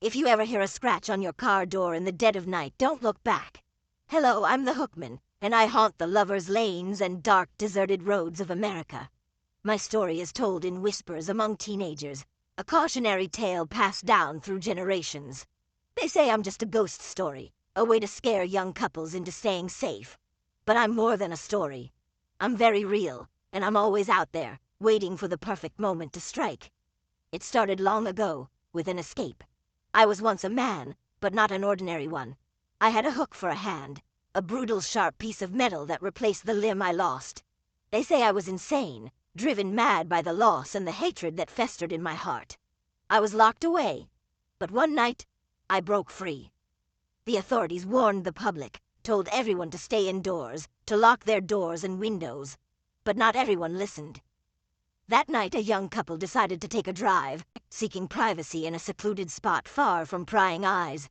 If you ever hear a scratch on your car door in the dead of night, don't look back. Hello, I'm the Hookman, and I haunt the lovers' lanes and dark, deserted roads of America. My story is told in whispers among teenagers, a cautionary tale passed down through generations. They say I'm just a ghost story, a way to scare young couples into staying safe. But I'm more than a story. I'm very real, and I'm always out there, waiting for the perfect moment to strike. It started long ago, with an escape. I was once a man, but not an ordinary one. I had a hook for a hand, a brutal sharp piece of metal that replaced the limb I lost. They say I was insane, driven mad by the loss and the hatred that festered in my heart. I was locked away, but one night, I broke free. The authorities warned the public, told everyone to stay indoors, to lock their doors and windows, but not everyone listened. That night, a young couple decided to take a drive, seeking privacy in a secluded spot far from prying eyes.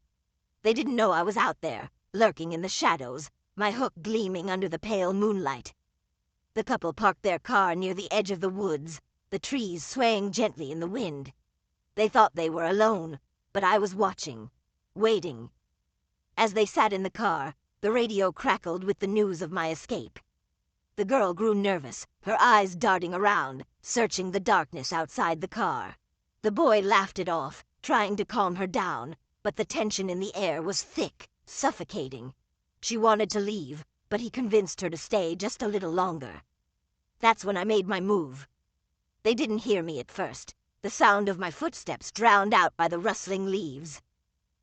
They didn't know I was out there, lurking in the shadows, my hook gleaming under the pale moonlight. The couple parked their car near the edge of the woods, the trees swaying gently in the wind. They thought they were alone, but I was watching, waiting. As they sat in the car, the radio crackled with the news of my escape. The girl grew nervous, her eyes darting around, searching the darkness outside the car. The boy laughed it off, trying to calm her down, but the tension in the air was thick, suffocating. She wanted to leave, but he convinced her to stay just a little longer. That's when I made my move. They didn't hear me at first, the sound of my footsteps drowned out by the rustling leaves.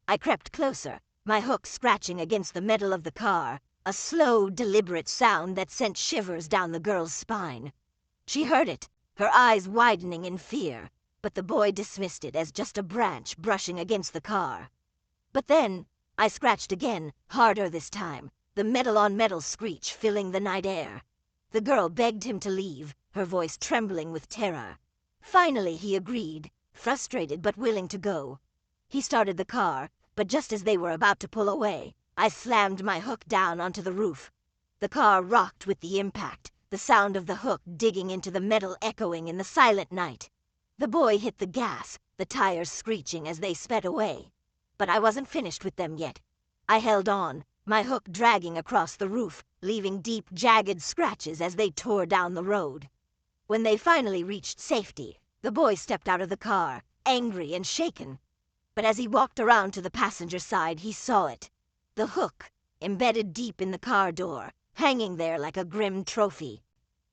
I crept closer, my hook scratching against the metal of the car, a slow, deliberate sound that sent shivers down the girl's spine. She heard it, her eyes widening in fear, but the boy dismissed it as just a branch brushing against the car. But then, I scratched again, harder this time, the metal-on-metal screech filling the night air. The girl begged him to leave, her voice trembling with terror. Finally he agreed, frustrated but willing to go. He started the car, but just as they were about to pull away, I slammed my hook down onto the roof. The car rocked with the impact, the sound of the hook digging into the metal echoing in the silent night. The boy hit the gas, the tires screeching as they sped away. But I wasn't finished with them yet. I held on, my hook dragging across the roof, leaving deep, jagged scratches as they tore down the road. When they finally reached safety, the boy stepped out of the car, angry and shaken. But as he walked around to the passenger side, he saw it. The hook, embedded deep in the car door, hanging there like a grim trophy.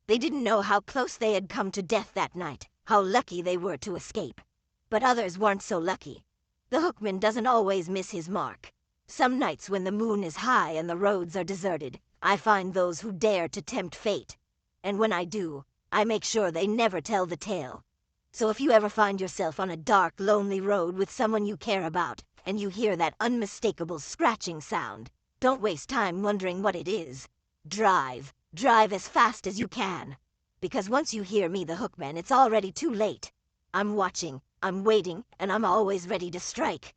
They didn't know how close they had come to death that night, how lucky they were to escape. But others weren't so lucky. The Hookman doesn't always miss his mark. Some nights when the moon is high and the roads are deserted, I find those who dare to tempt fate. And when I do, I make sure they never tell the tale. So if you ever find yourself on a dark, lonely road with someone you care about, and you hear that unmistakable scratching sound, don't waste time wondering what it is. Drive. Drive as fast as you can. Because once you hear me, the Hookman, it's already too late. I'm watching, I'm waiting, and I'm always ready to strike.